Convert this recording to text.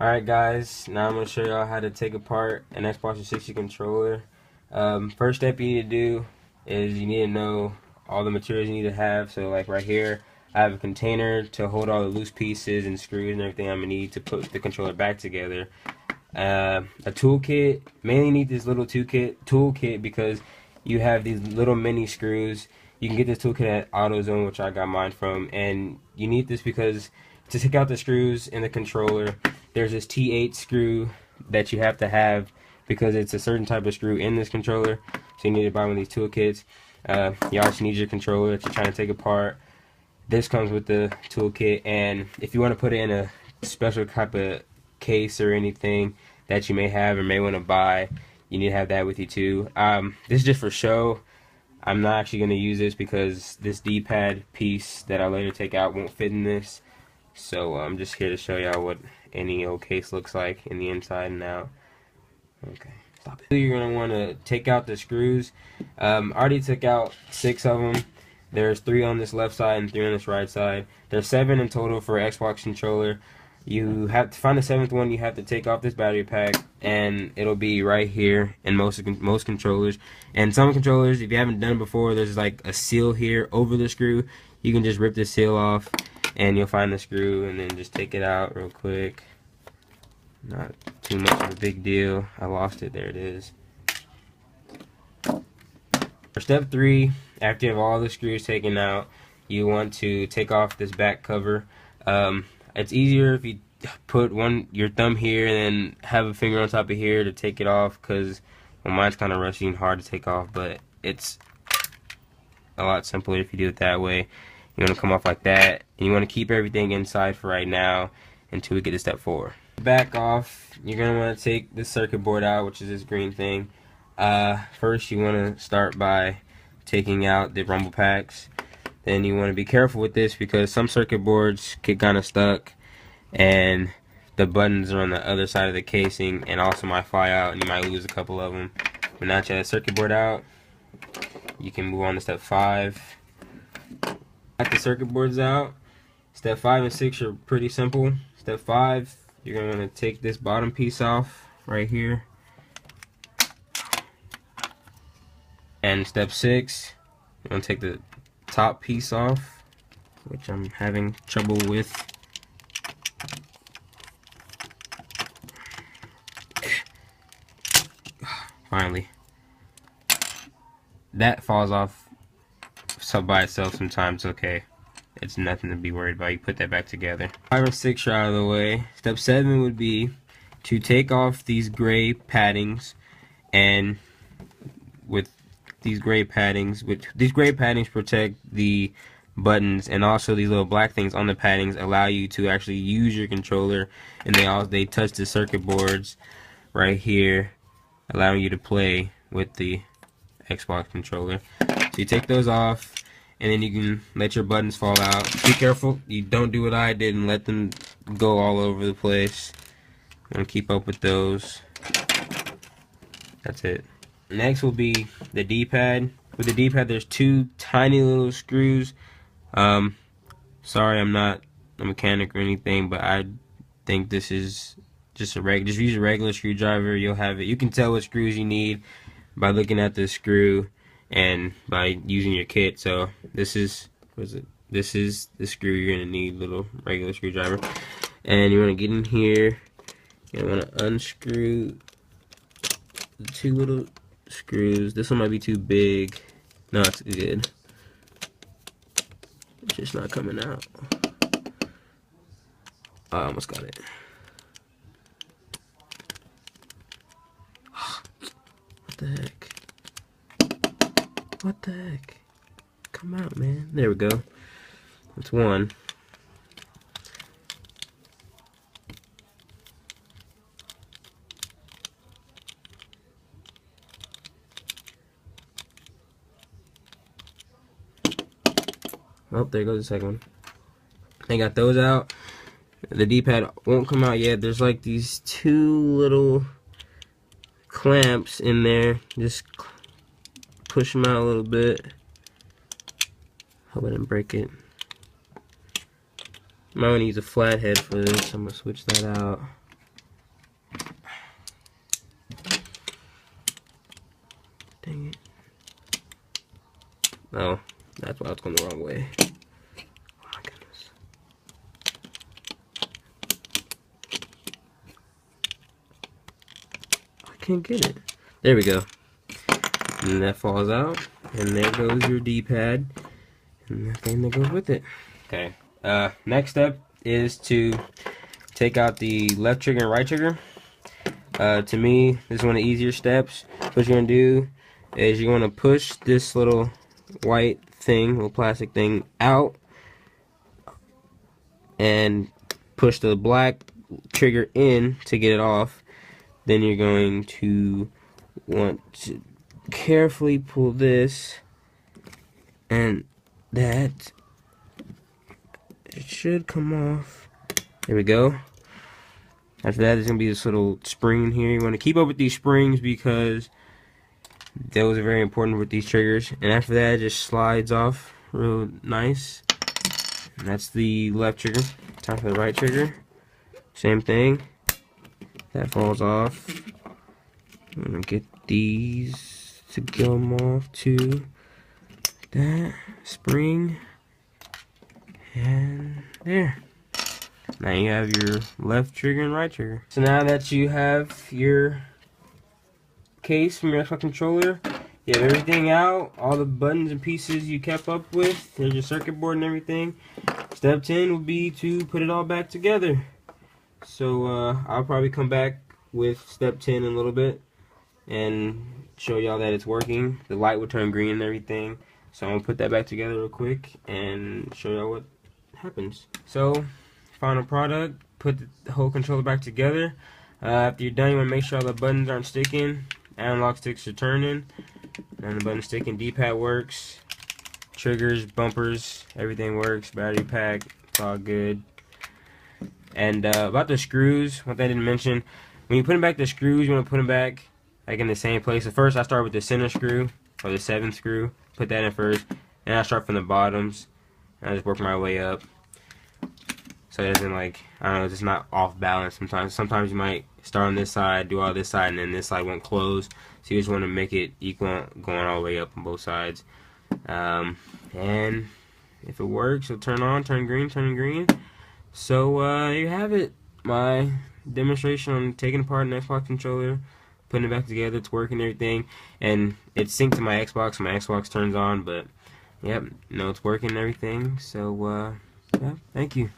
Alright guys, now I'm going to show y'all how to take apart an Xbox 360 controller. First step you need to do is you need to know all the materials you need to have. So like right here, I have a container to hold all the loose pieces and screws and everything I'm going to need to put the controller back together. A toolkit, mainly need this little toolkit because you have these little mini screws. You can get this toolkit at AutoZone, which I got mine from, and you need this because to take out the screws in the controller, there's this T8 screw that you have to have because it's a certain type of screw in this controller, so you need to buy one of these toolkits. You also need your controller that you're trying to take apart. This comes with the toolkit, and if you want to put it in a special type of case or anything that you may have or may want to buy, you need to have that with you too. This is just for show. I'm not actually going to use this because this D-pad piece that I'll later take out won't fit in this. So I'm just here to show y'all what any old case looks like in the inside and out. Okay, stop it. You're going to want to take out the screws. I already took out 6 of them. There's 3 on this left side and 3 on this right side. There's 7 in total for Xbox controller. You have to find the 7th one. You have to take off this battery pack, and it'll be right here in most controllers. And some controllers, if you haven't done it before, there's like a seal here over the screw. You can just rip the seal off, and you'll find the screw, and then just take it out real quick. Not too much of a big deal. I lost it. There it is. For step 3, after you have all the screws taken out, you want to take off this back cover. It's easier if you put your thumb here and then have a finger on top of here to take it off, because well, mine's kind of rusty and hard to take off, but it's a lot simpler if you do it that way. You want to come off like that, and you want to keep everything inside for right now until we get to step 4. Back off, you're going to want to take this circuit board out, which is this green thing. First you want to start by taking out the rumble packs. Then you want to be careful with this because some circuit boards get kind of stuck and the buttons are on the other side of the casing and also might fly out and you might lose a couple of them. But now that you have the circuit board out, you can move on to step 5. Got the circuit boards out. Step 5 and 6 are pretty simple. Step 5, you're going to want to take this bottom piece off right here. And step 6, you're going to take the top piece off, which I'm having trouble with. Finally. That falls off by itself sometimes. Okay, it's nothing to be worried about. You put that back together. 5 and 6 are out of the way. Step 7 would be to take off these gray paddings, and with these gray paddings, protect the buttons, and also these little black things on the paddings allow you to actually use your controller, and they touch the circuit boards right here, allowing you to play with the Xbox controller. So you take those off, and then you can let your buttons fall out. Be careful you don't do what I did and let them go all over the place. I'm gonna keep up with those. That's it. Next will be the D-pad. With the D-pad, there's 2 tiny little screws. Sorry, I'm not a mechanic or anything, but I think this is just just use a regular screwdriver. You'll have it. You can tell what screws you need by looking at the screw and by using your kit. So this is This is the screw you're gonna need, little regular screwdriver, and you want to get in here. You want to unscrew the 2 little screws. This one might be too big. No, it's good. It's just not coming out. Oh, I almost got it. What the heck? What the heck? Come out, man. There we go. That's one. Oh, there goes the second one. I got those out. The D-pad won't come out yet. There's like these 2 little clamps in there. Just push them out a little bit. Hope I didn't break it. Might want to use a flathead for this. I'm gonna switch that out. Oh, that's why it's going the wrong way. Oh my goodness. I can't get it. There we go. And that falls out. And there goes your D-pad. And the thing that goes with it. Okay. Next step is to take out the left trigger and right trigger. To me, this is one of the easier steps. What you're going to do is you're going to push this little white thing, little plastic thing, out and push the black trigger in to get it off. Then you're going to want to carefully pull this, and that it should come off. There we go. After that, there's going to be this little spring in here. You want to keep up with these springs because those are very important with these triggers. And after that, it just slides off real nice. And that's the left trigger. Time for the right trigger. Same thing. That falls off. I'm going to get these to come off too. That spring. And there. Now you have your left trigger and right trigger. So now that you have your case from your Xbox controller, you have everything out, all the buttons and pieces you kept up with, there's your circuit board and everything. Step 10 would be to put it all back together. So I'll probably come back with step 10 in a little bit and show y'all that it's working. The light will turn green and everything. So I'm gonna put that back together real quick and show y'all what happens. So final product, put the whole controller back together. After you're done, you want to make sure all the buttons aren't sticking, analog sticks are turning, and the button's sticking, D-pad works, triggers, bumpers, everything works, battery pack, it's all good. And about the screws, one thing I didn't mention, when you put them back, the screws, you want to put them back like in the same place. So first I start with the center screw, or the 7th screw, put that in first, and I start from the bottoms, and I just work my way up. So it doesn't, like, I don't know, it's just not off balance sometimes. Sometimes you might start on this side, do all this side, and then this side won't close. So you just want to make it equal, going all the way up on both sides. And if it works, it'll turn on, turn green. So there you have it. My demonstration on taking apart an Xbox controller, putting it back together, it's working and everything. And it's synced to my Xbox, my Xbox turns on, but yep, no, it's working and everything. So yeah, thank you.